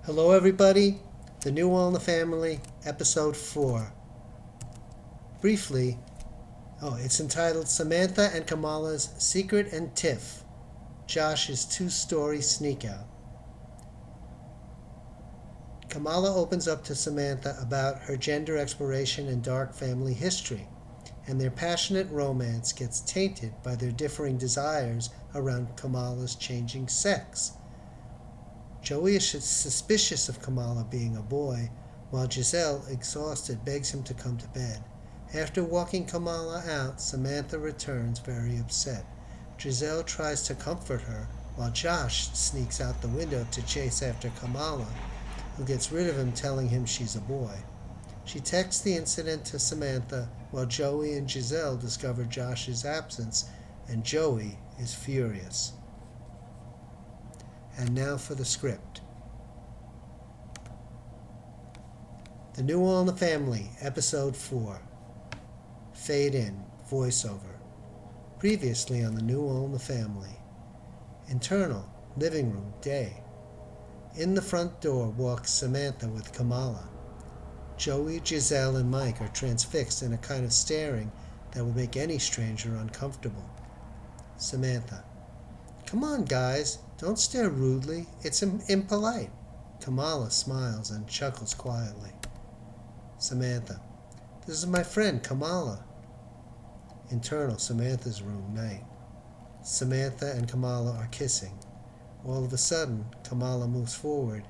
Hello, everybody. The New All in the Family, Episode 4. Briefly, it's entitled Samantha and Kamala's Secret and Tiff, Josh's two-story sneakout. Kamala opens up to Samantha about her gender exploration and dark family history, and their passionate romance gets tainted by their differing desires around Kamala's changing sex. Joey is suspicious of Kamala being a boy, while Giselle, exhausted, begs him to come to bed. After walking Kamala out, Samantha returns very upset. Giselle tries to comfort her, while Josh sneaks out the window to chase after Kamala, who gets rid of him, telling him she's a boy. She texts the incident to Samantha, while Joey and Giselle discover Josh's absence, and Joey is furious. And now for the script. The New All in the Family, Episode 4. Fade in, voiceover. Previously on The New All in the Family. Internal, living room, day. In the front door walks Samantha with Kamala. Joey, Giselle, and Mike are transfixed in a kind of staring that would make any stranger uncomfortable. Samantha. Come on, guys. Don't stare rudely. It's impolite. Kamala smiles and chuckles quietly. Samantha. This is my friend, Kamala. Internal, Samantha's room, night. Samantha and Kamala are kissing. All of a sudden, Kamala moves forward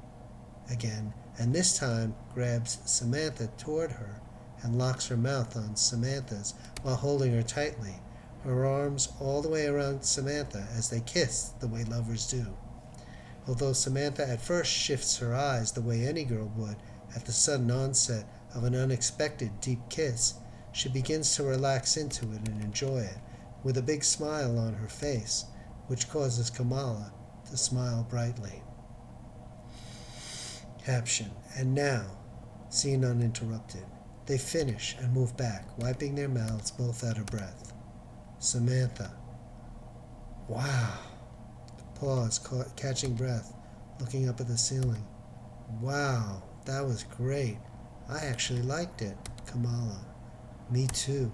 again, and this time grabs Samantha toward her and locks her mouth on Samantha's while holding her tightly, her arms all the way around Samantha as they kiss the way lovers do. Although Samantha at first shifts her eyes the way any girl would at the sudden onset of an unexpected deep kiss, she begins to relax into it and enjoy it, with a big smile on her face, which causes Kamala to smile brightly. Caption. And now, scene uninterrupted. They finish and move back, wiping their mouths, both out of breath. Samantha. Wow. Pause, catching breath, looking up at the ceiling. Wow, that was great. I actually liked it. Kamala. Me too.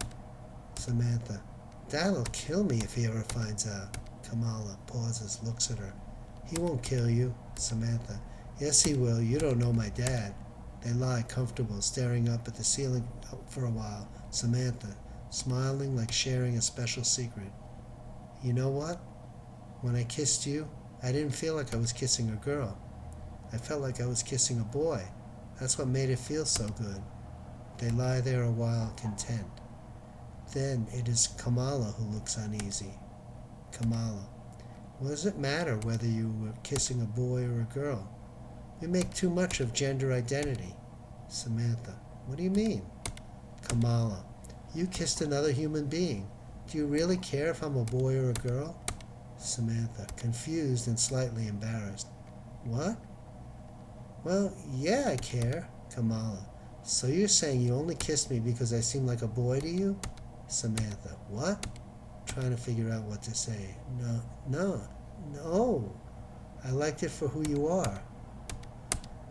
Samantha. That'll kill me if he ever finds out. Kamala pauses, looks at her. He won't kill you. Samantha. Yes, he will. You don't know my dad. They lie comfortable, staring up at the ceiling for a while. Samantha, smiling like sharing a special secret. You know what? When I kissed you, I didn't feel like I was kissing a girl. I felt like I was kissing a boy. That's what made it feel so good. They lie there a while, content. Then it is Kamala who looks uneasy. Kamala. What does it matter whether you were kissing a boy or a girl? We make too much of gender identity. Samantha. What do you mean? Kamala. You kissed another human being. Do you really care if I'm a boy or a girl? Samantha, confused and slightly embarrassed. What? Well, yeah, I care. Kamala. So you're saying you only kissed me because I seem like a boy to you? Samantha. What? Trying to figure out what to say. No. I liked it for who you are.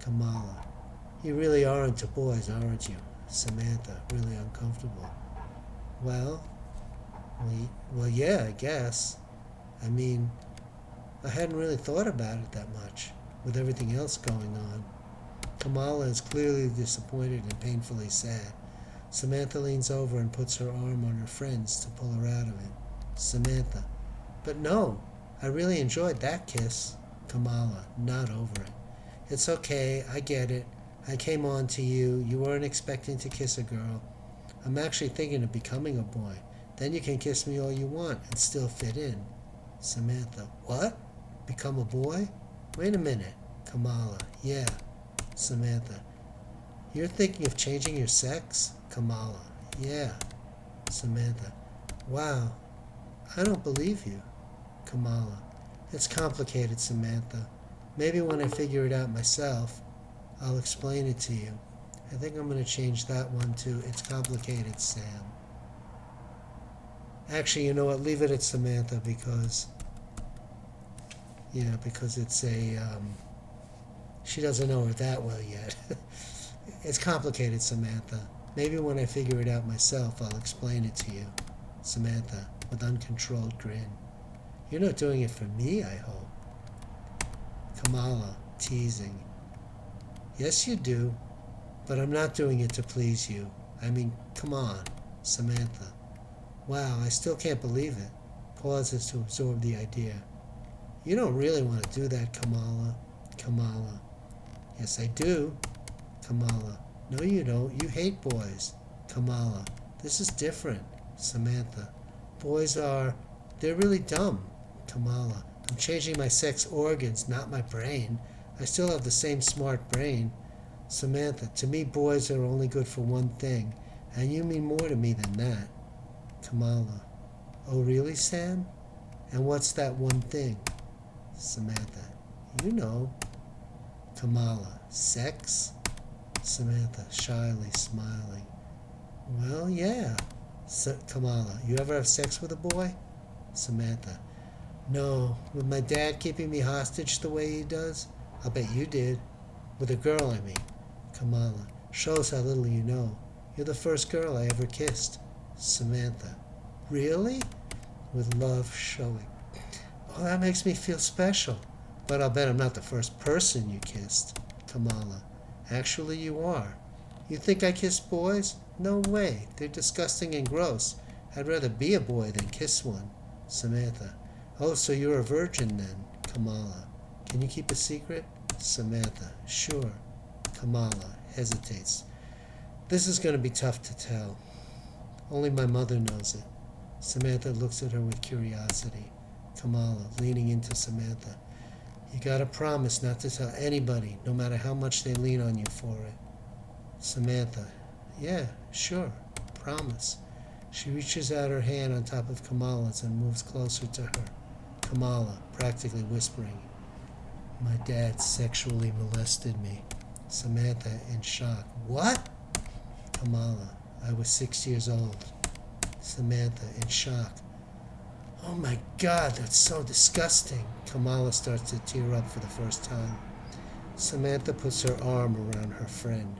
Kamala. You really are into boys, aren't you? Samantha, really uncomfortable. Well, yeah, I guess. I mean, I hadn't really thought about it that much, with everything else going on. Kamala is clearly disappointed and painfully sad. Samantha leans over and puts her arm on her friend's to pull her out of it. Samantha. But no, I really enjoyed that kiss. Kamala, not over it. It's okay, I get it. I came on to you. You weren't expecting to kiss a girl. I'm actually thinking of becoming a boy. Then you can kiss me all you want and still fit in. Samantha. What? Become a boy? Wait a minute. Kamala. Yeah. Samantha. You're thinking of changing your sex? Kamala. Yeah. Samantha. Wow. I don't believe you. Kamala. It's complicated, Samantha. Maybe when I figure it out myself, I'll explain it to you. I think I'm going to change that one to It's Complicated, Sam. Actually, you know what? Leave it at Samantha because it's She doesn't know her that well yet. It's complicated, Samantha. Maybe when I figure it out myself, I'll explain it to you. Samantha, with uncontrolled grin. You're not doing it for me, I hope. Kamala, teasing. Yes, you do. But I'm not doing it to please you. I mean, come on. Samantha. Wow, I still can't believe it. Pauses to absorb the idea. You don't really want to do that, Kamala. Kamala. Yes, I do. Kamala. No, you don't. You hate boys. Kamala. This is different. Samantha. Boys are... they're really dumb. Kamala. I'm changing my sex organs, not my brain. I still have the same smart brain. Samantha. To me, boys are only good for one thing. And you mean more to me than that. Kamala. Oh, really, Sam? And what's that one thing? Samantha. You know. Kamala. Sex? Samantha, shyly smiling. Well, yeah. Kamala. You ever have sex with a boy? Samantha. No. With my dad keeping me hostage the way he does? I'll bet you did. With a girl, I mean. Kamala. Shows how little you know. You're the first girl I ever kissed. Samantha. Really? With love showing. Oh, that makes me feel special. But I'll bet I'm not the first person you kissed. Kamala. Actually, you are. You think I kiss boys? No way. They're disgusting and gross. I'd rather be a boy than kiss one. Samantha. Oh, so you're a virgin then. Kamala. Can you keep a secret? Samantha. Sure. Kamala hesitates. This is going to be tough to tell. Only my mother knows it. Samantha looks at her with curiosity. Kamala, leaning into Samantha. You gotta promise not to tell anybody, no matter how much they lean on you for it. Samantha. Yeah, sure. Promise. She reaches out her hand on top of Kamala's and moves closer to her. Kamala, practically whispering. My dad sexually molested me. Samantha, in shock. What? Kamala. I was 6 years old. Samantha, in shock. Oh my God, that's so disgusting. Kamala starts to tear up for the first time. Samantha puts her arm around her friend.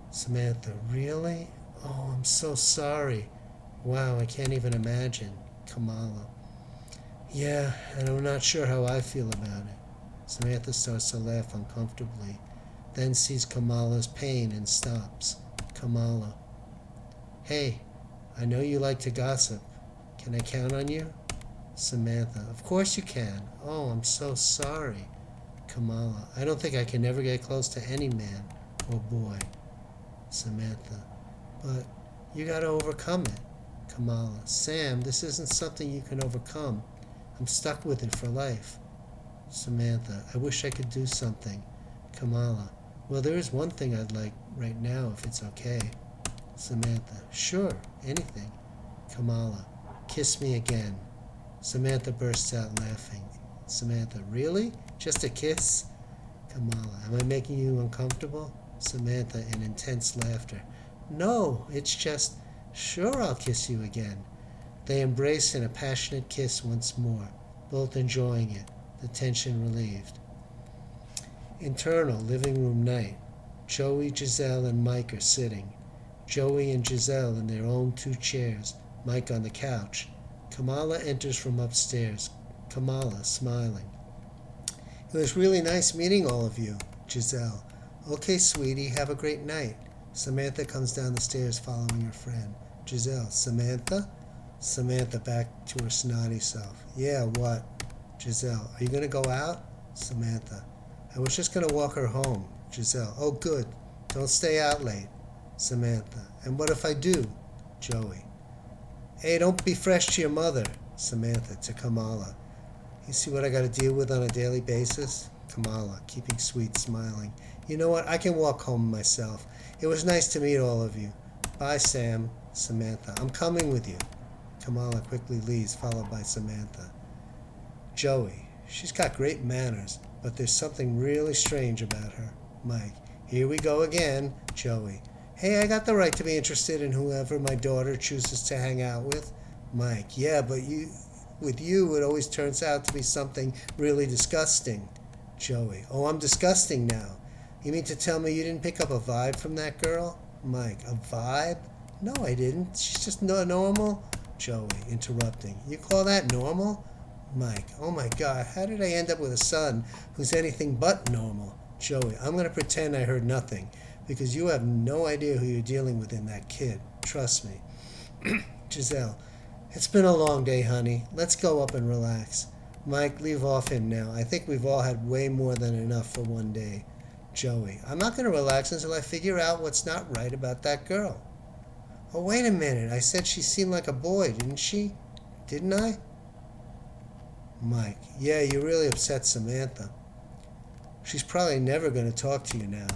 Samantha, really? Oh, I'm so sorry. Wow, I can't even imagine. Kamala. Yeah, and I'm not sure how I feel about it. Samantha starts to laugh uncomfortably, then sees Kamala's pain and stops. Kamala. Hey, I know you like to gossip. Can I count on you? Samantha. Of course you can. Oh, I'm so sorry. Kamala. I don't think I can ever get close to any man or boy. Samantha. But you gotta overcome it. Kamala. Sam, this isn't something you can overcome. I'm stuck with it for life. Samantha. I wish I could do something. Kamala. Well, there is one thing I'd like right now, if it's okay. Samantha. Sure, anything. Kamala. Kiss me again. Samantha bursts out laughing. Samantha. Really? Just a kiss? Kamala. Am I making you uncomfortable? Samantha, in intense laughter. No, it's just... Sure, I'll kiss you again. They embrace in a passionate kiss once more, both enjoying it, the tension relieved. Internal living room night. Joey, Giselle, and Mike are sitting. Joey and Giselle in their own 2 chairs, Mike on the couch. Kamala enters from upstairs. Kamala, smiling. It was really nice meeting all of you. Giselle. Okay, sweetie, have a great night. Samantha comes down the stairs following her friend. Giselle. Samantha? Samantha back to her snotty self. Yeah, what? Giselle. Are you going to go out? Samantha. I was just going to walk her home. Giselle. Oh, good. Don't stay out late. Samantha. And what if I do? Joey. Hey, don't be fresh to your mother. Samantha to Kamala. You see what I got to deal with on a daily basis? Kamala, keeping sweet, smiling. You know what? I can walk home myself. It was nice to meet all of you. Bye, Sam. Samantha. I'm coming with you. Kamala quickly leaves, followed by Samantha. Joey. She's got great manners, but there's something really strange about her. Mike. Here we go again. Joey. Hey, I got the right to be interested in whoever my daughter chooses to hang out with. Mike. Yeah, but with you, it always turns out to be something really disgusting. Joey. Oh, I'm disgusting now. You mean to tell me you didn't pick up a vibe from that girl? Mike. A vibe? No, I didn't. She's just normal. Joey, interrupting. You call that normal? Mike. Oh my God, how did I end up with a son who's anything but normal? Joey. I'm going to pretend I heard nothing, because you have no idea who you're dealing with in that kid. Trust me. Giselle. It's been a long day, honey. Let's go up and relax. Mike, leave off him now. I think we've all had way more than enough for one day. Joey. I'm not going to relax until I figure out what's not right about that girl. Oh, wait a minute. I said she seemed like a boy, didn't she? Didn't I? Mike. Yeah, you really upset Samantha. She's probably never going to talk to you now.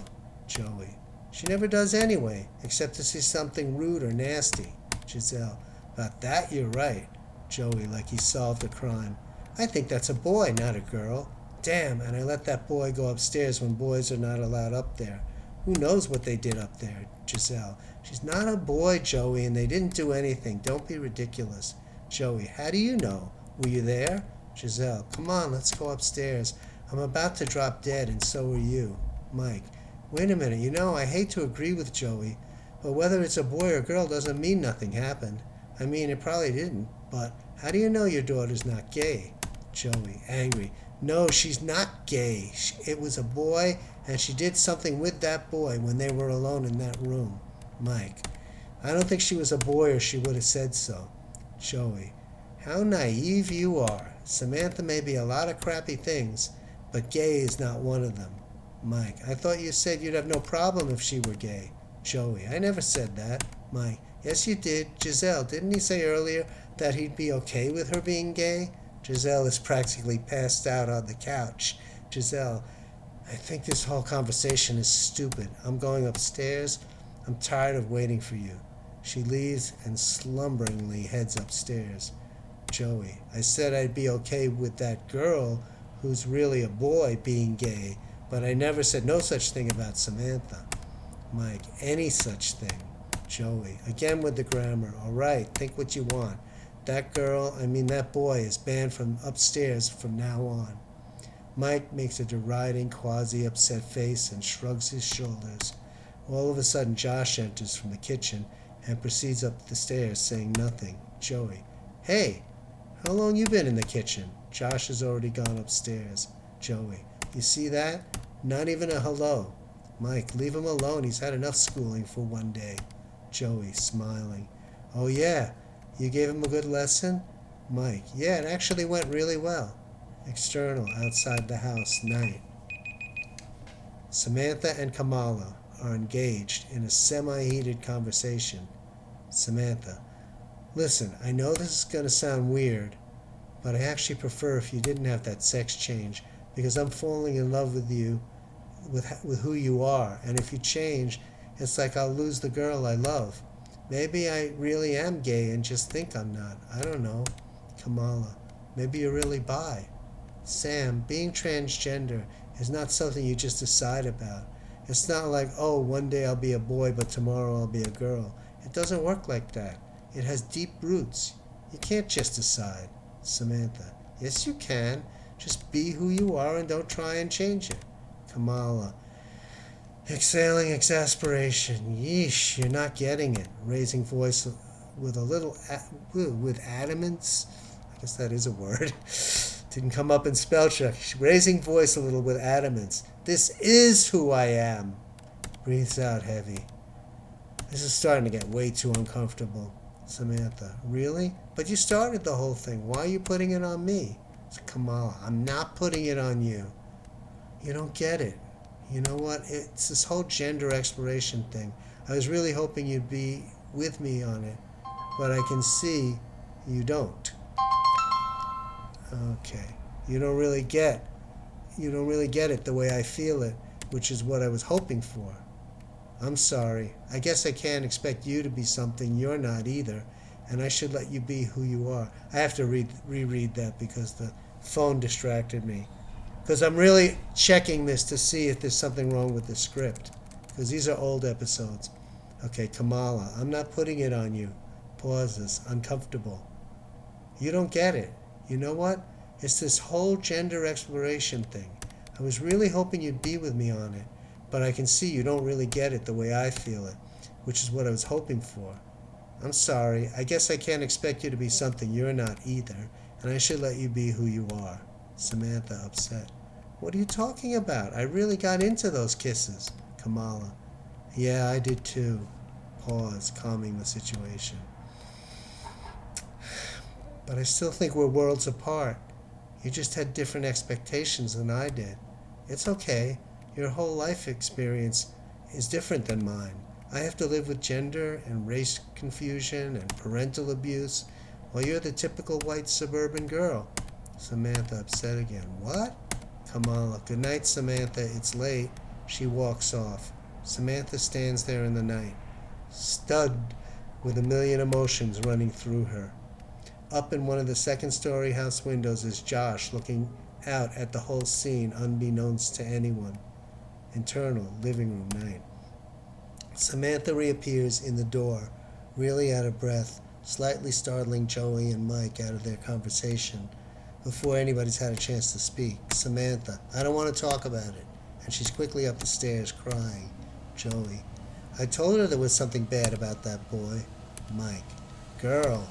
Joey. She never does anyway, except to see something rude or nasty. Giselle. About that, you're right. Joey, like he solved a crime. I think that's a boy, not a girl. Damn, and I let that boy go upstairs when boys are not allowed up there. Who knows what they did up there? Giselle. She's not a boy, Joey, and they didn't do anything. Don't be ridiculous. Joey. How do you know? Were you there? Giselle. Come on, let's go upstairs. I'm about to drop dead, and so are you. Mike. Wait a minute. You know, I hate to agree with Joey, but whether it's a boy or girl doesn't mean nothing happened. I mean, it probably didn't, but how do you know your daughter's not gay? Joey. Angry. No, she's not gay. It was a boy, and she did something with that boy when they were alone in that room. Mike. I don't think she was a boy or she would have said so. Joey. How naive you are. Samantha may be a lot of crappy things, but gay is not one of them. Mike. I thought you said you'd have no problem if she were gay. Joey. I never said that. Mike. Yes, you did. Giselle, didn't he say earlier that he'd be okay with her being gay? Giselle is practically passed out on the couch. Giselle. I think this whole conversation is stupid. I'm going upstairs. I'm tired of waiting for you. She leaves and slumberingly heads upstairs. Joey. I said I'd be okay with that girl who's really a boy being gay, but I never said no such thing about Samantha. Mike. Any such thing. Joey. Again with the grammar. All right, think what you want. That boy is banned from upstairs from now on. Mike makes a deriding, quasi-upset face and shrugs his shoulders. All of a sudden, Josh enters from the kitchen and proceeds up the stairs, saying nothing. Joey. Hey, how long you been in the kitchen? Josh has already gone upstairs. Joey. You see that? Not even a hello. Mike. Leave him alone. He's had enough schooling for one day. Joey, smiling. Oh, yeah? You gave him a good lesson? Mike. Yeah, it actually went really well. External, outside the house, night. Samantha and Kamala are engaged in a semi-heated conversation. Samantha. Listen, I know this is going to sound weird, but I actually prefer if you didn't have that sex change, because I'm falling in love with you, with who you are, and if you change, it's like I'll lose the girl I love. Maybe I really am gay and just think I'm not. I don't know. Kamala. Maybe you're really bi. Sam, being transgender is not something you just decide about. It's not like, oh, one day I'll be a boy, but tomorrow I'll be a girl. It doesn't work like that. It has deep roots. You can't just decide. Samantha. Yes, you can. Just be who you are and don't try and change it. Kamala. Exhaling exasperation. Yeesh, you're not getting it. Raising voice with a little, with adamance. I guess that is a word. Didn't come up in spell check. Raising voice a little with adamance. This is who I am. Breathes out heavy. This is starting to get way too uncomfortable. Samantha. Really? But you started the whole thing. Why are you putting it on me? Kamala. I'm not putting it on you. You don't get it. You know what? It's this whole gender exploration thing. I was really hoping you'd be with me on it, but I can see you don't. Okay. You don't really get it the way I feel it, which is what I was hoping for. I'm sorry. I guess I can't expect you to be something you're not either, and I should let you be who you are. I have to reread that because the phone distracted me. Because I'm really checking this to see if there's something wrong with the script. Because these are old episodes. Okay, Kamala, I'm not putting it on you. Pauses, uncomfortable. You don't get it. You know what? It's this whole gender exploration thing. I was really hoping you'd be with me on it, but I can see you don't really get it the way I feel it, which is what I was hoping for. I'm sorry. I guess I can't expect you to be something you're not either, and I should let you be who you are. Samantha, upset. What are you talking about? I really got into those kisses. Kamala. Yeah, I did too. Pause, calming the situation. But I still think we're worlds apart. You just had different expectations than I did. It's okay. Your whole life experience is different than mine. I have to live with gender and race confusion and parental abuse, while you're the typical white suburban girl. Samantha, upset again. What? Kamala. Good night, Samantha. It's late. She walks off. Samantha stands there in the night, stunned with a million emotions running through her. Up in one of the second-story house windows is Josh looking out at the whole scene unbeknownst to anyone. Internal, living room night. Samantha reappears in the door, really out of breath, slightly startling Joey and Mike out of their conversation before anybody's had a chance to speak. Samantha, I don't want to talk about it. And she's quickly up the stairs, crying. Joey, I told her there was something bad about that boy. Mike, girl.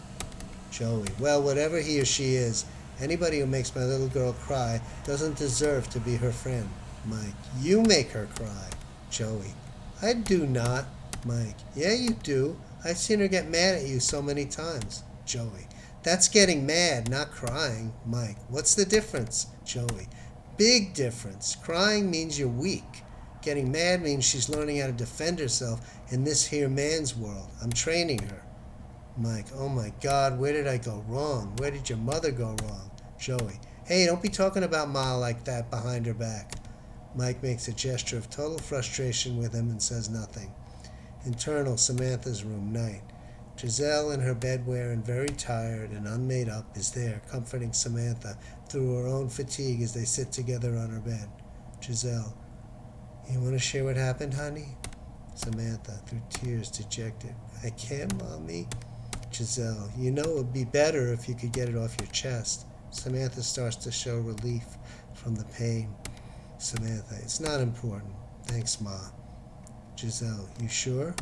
Joey, well, whatever he or she is, anybody who makes my little girl cry doesn't deserve to be her friend. Mike, you make her cry. Joey, I do not. Mike, yeah, you do. I've seen her get mad at you so many times. Joey, that's getting mad, not crying. Mike, what's the difference? Joey, big difference. Crying means you're weak. Getting mad means she's learning how to defend herself in this here man's world. I'm training her. Mike, oh my God, where did I go wrong? Where did your mother go wrong? Joey, hey, don't be talking about Ma like that behind her back. Mike makes a gesture of total frustration with him and says nothing. Internal, Samantha's room, night. Giselle in her bedwear and very tired and unmade up is there, comforting Samantha through her own fatigue as they sit together on her bed. Giselle, you want to share what happened, honey? Samantha, through tears, dejected. I can't, Mommy. Giselle, you know it would be better if you could get it off your chest. Samantha starts to show relief from the pain. Samantha, it's not important. Thanks, Ma. Giselle, you sure?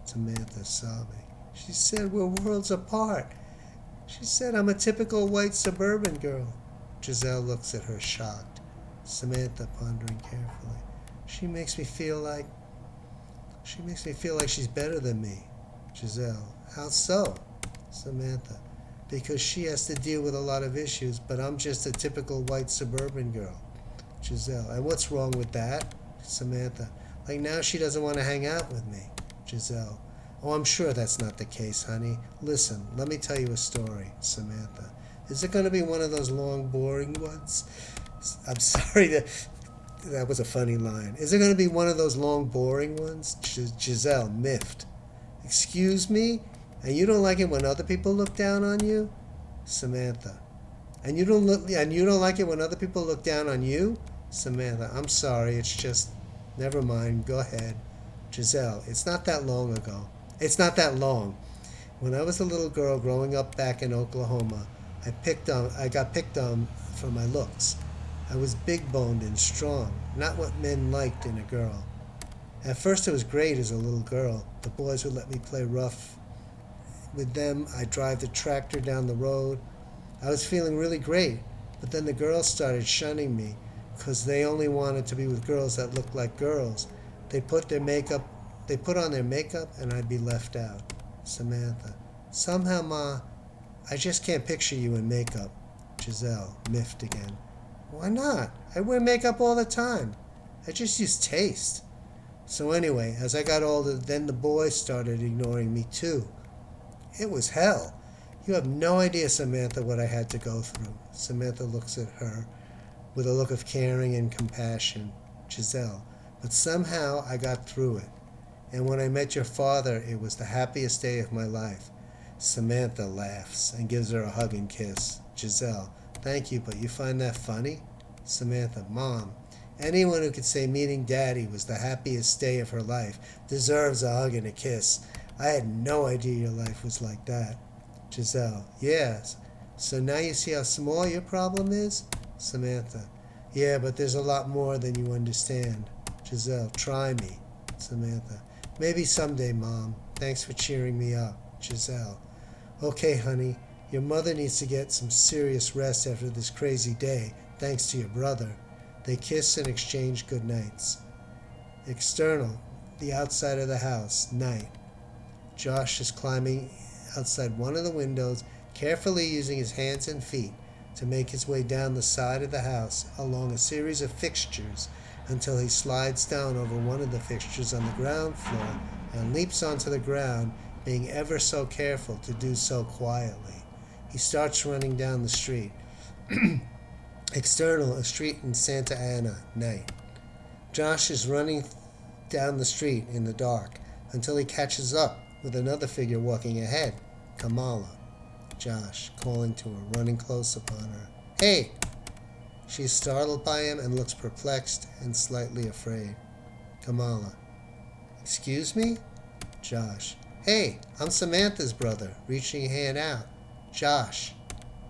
Samantha, sobbing. She said we're worlds apart. She said I'm a typical white suburban girl. Giselle looks at her, shocked. Samantha, pondering carefully. She makes me feel like she's better than me. Giselle, how so? Samantha, because she has to deal with a lot of issues, but I'm just a typical white suburban girl. Giselle, and what's wrong with that? Samantha, like now she doesn't want to hang out with me. Giselle, oh, I'm sure that's not the case, honey. Listen, let me tell you a story. Samantha, is it going to be one of those long, boring ones? I'm sorry, that was a funny line. Is it going to be one of those long, boring ones? Giselle, miffed. Excuse me? And you don't like it when other people look down on you? Samantha, and you don't like it when other people look down on you? Samantha, I'm sorry, it's just, never mind, go ahead. Giselle, it's not that long ago. It's not that long. When I was a little girl growing up back in Oklahoma, I got picked on for my looks. I was big-boned and strong, not what men liked in a girl. At first it was great as a little girl. The boys would let me play rough with them. I'd drive the tractor down the road. I was feeling really great, but then the girls started shunning me because they only wanted to be with girls that looked like girls. They put on their makeup and I'd be left out. Samantha, somehow, Ma, I just can't picture you in makeup. Giselle, miffed again. Why not? I wear makeup all the time. I just use taste. So anyway, as I got older, then the boys started ignoring me too. It was hell. You have no idea, Samantha, what I had to go through. Samantha looks at her with a look of caring and compassion. Giselle, but somehow I got through it. And when I met your father, it was the happiest day of my life. Samantha laughs and gives her a hug and kiss. Giselle, thank you, but you find that funny? Samantha, Mom, anyone who could say meeting Daddy was the happiest day of her life deserves a hug and a kiss. I had no idea your life was like that. Giselle, yes. So now you see how small your problem is? Samantha, Yeah, but there's a lot more than you understand. Giselle, try me. Samantha, maybe someday, Mom. Thanks for cheering me up. Giselle, okay, honey. Your mother needs to get some serious rest after this crazy day, thanks to your brother. They kiss and exchange good nights. External, the outside of the house, night. Josh is climbing outside one of the windows, carefully using his hands and feet to make his way down the side of the house along a series of fixtures until he slides down over one of the fixtures on the ground floor and leaps onto the ground, being ever so careful to do so quietly. He starts running down the street. External, a street in Santa Ana, night. Josh is running down the street in the dark until he catches up with another figure walking ahead, Kamala. Josh, calling to her, running close upon her. Hey! She is startled by him and looks perplexed and slightly afraid. Kamala. Excuse me? Josh. Hey, I'm Samantha's brother, reaching a hand out. Josh.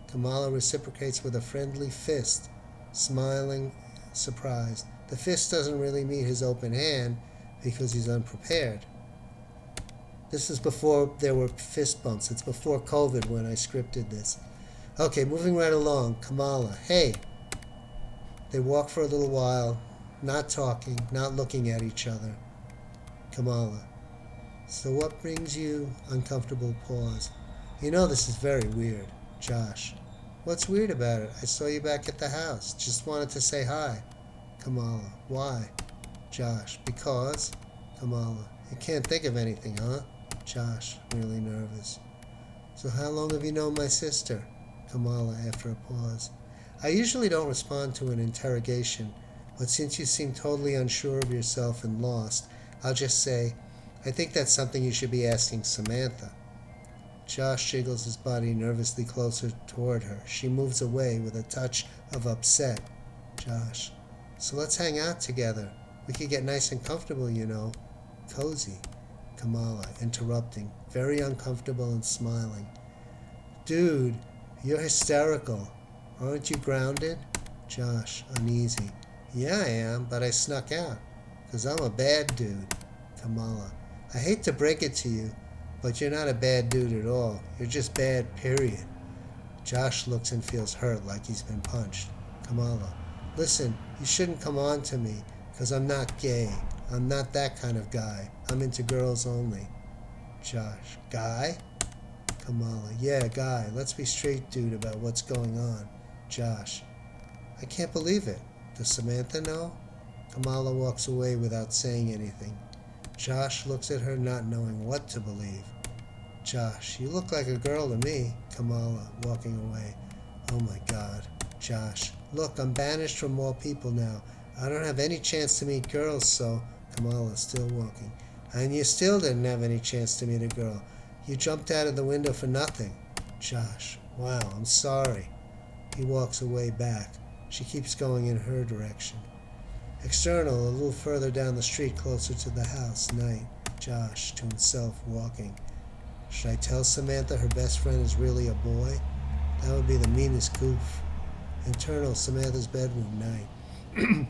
Kamala reciprocates with a friendly fist, smiling, surprised. The fist doesn't really meet his open hand because he's unprepared. This is before there were fist bumps. It's before COVID when I scripted this. Okay, moving right along. Kamala, hey. They walk for a little while, not talking, not looking at each other. Kamala, so what brings you? Uncomfortable pause. You know this is very weird. Josh, what's weird about it? I saw you back at the house. Just wanted to say hi. Kamala, why? Josh, because. Kamala, you can't think of anything, huh? Josh, really nervous. So how long have you known my sister? Kamala, after a pause. I usually don't respond to an interrogation, but since you seem totally unsure of yourself and lost, I'll just say, I think that's something you should be asking Samantha. Josh jiggles his body nervously closer toward her. She moves away with a touch of upset. Josh, so let's hang out together. We could get nice and comfortable, you know. Cozy. Kamala, interrupting, very uncomfortable and smiling. Dude, you're hysterical. Aren't you grounded? Josh, uneasy. Yeah, I am, but I snuck out. 'Cause I'm a bad dude. Kamala, I hate to break it to you, but you're not a bad dude at all. You're just bad, period. Josh looks and feels hurt like he's been punched. Kamala, listen, you shouldn't come on to me, 'cause I'm not gay. I'm not that kind of guy. I'm into girls only. Josh, guy? Kamala, yeah, guy. Let's be straight, dude, about what's going on. Josh, I can't believe it. Does Samantha know? Kamala walks away without saying anything. Josh looks at her, not knowing what to believe. Josh, you look like a girl to me. Kamala, walking away. Oh my God. Josh, look, I'm banished from all people now. I don't have any chance to meet girls, so... Kamala, still walking. And you still didn't have any chance to meet a girl. You jumped out of the window for nothing. Josh, wow, I'm sorry. He walks away back. She keeps going in her direction. External, a little further down the street, closer to the house, night. Josh, to himself, walking. Should I tell Samantha her best friend is really a boy? That would be the meanest goof. Internal, Samantha's bedroom, night.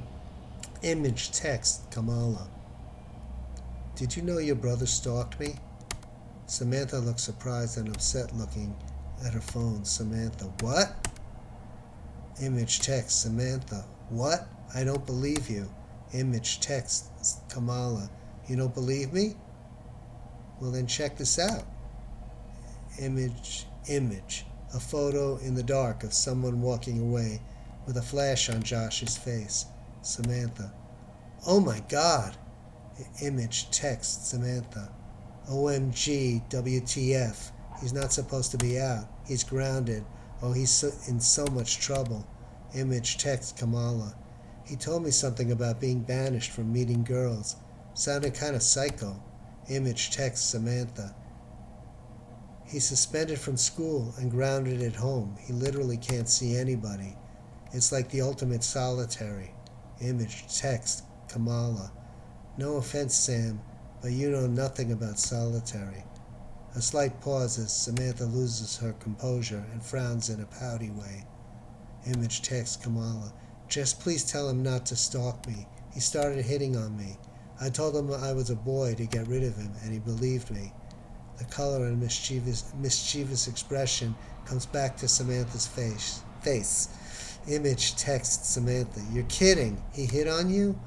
Image, text, Kamala. Did you know your brother stalked me? Samantha looks surprised and upset, looking at her phone. Samantha, what? Image, text, Samantha. What? I don't believe you. Image, text, Kamala. You don't believe me? Well, then check this out. Image. A photo in the dark of someone walking away with a flash on Josh's face. Samantha. Oh my God. Image, text, Samantha. OMG, WTF. He's not supposed to be out. He's grounded. Oh, he's in so much trouble. Image, text, Kamala. He told me something about being banished from meeting girls. Sounded kind of psycho. Image, text, Samantha. He's suspended from school and grounded at home. He literally can't see anybody. It's like the ultimate solitary. Image, text, Kamala. No offense, Sam, but you know nothing about solitary. A slight pause as Samantha loses her composure and frowns in a pouty way. Image, text, Kamala. just please tell him not to stalk me. He started hitting on me. I told him I was a boy to get rid of him, and he believed me. The color and mischievous expression comes back to Samantha's face. Image texts Samantha, "You're kidding. He hit on you?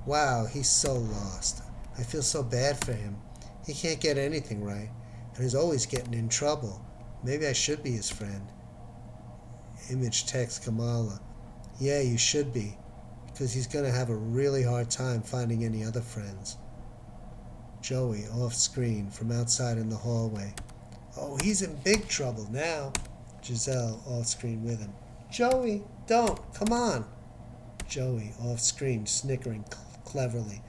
Wow, he's so lost. I feel so bad for him. He can't get anything right, and he's always getting in trouble. Maybe I should be his friend." Image texts Kamala, "Yeah, you should be, because he's going to have a really hard time finding any other friends." Joey, off screen, from outside in the hallway. "Oh, he's in big trouble now." Giselle, off screen with him. "Joey, don't, come on." Joey, off screen, snickering cleverly.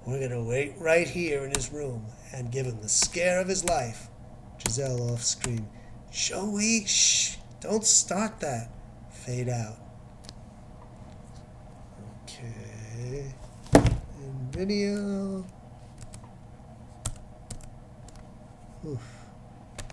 "We're going to wait right here in his room and give him the scare of his life." Giselle, off screen. "Joey, shh, don't start that." Fade out. Okay. And video. Oof.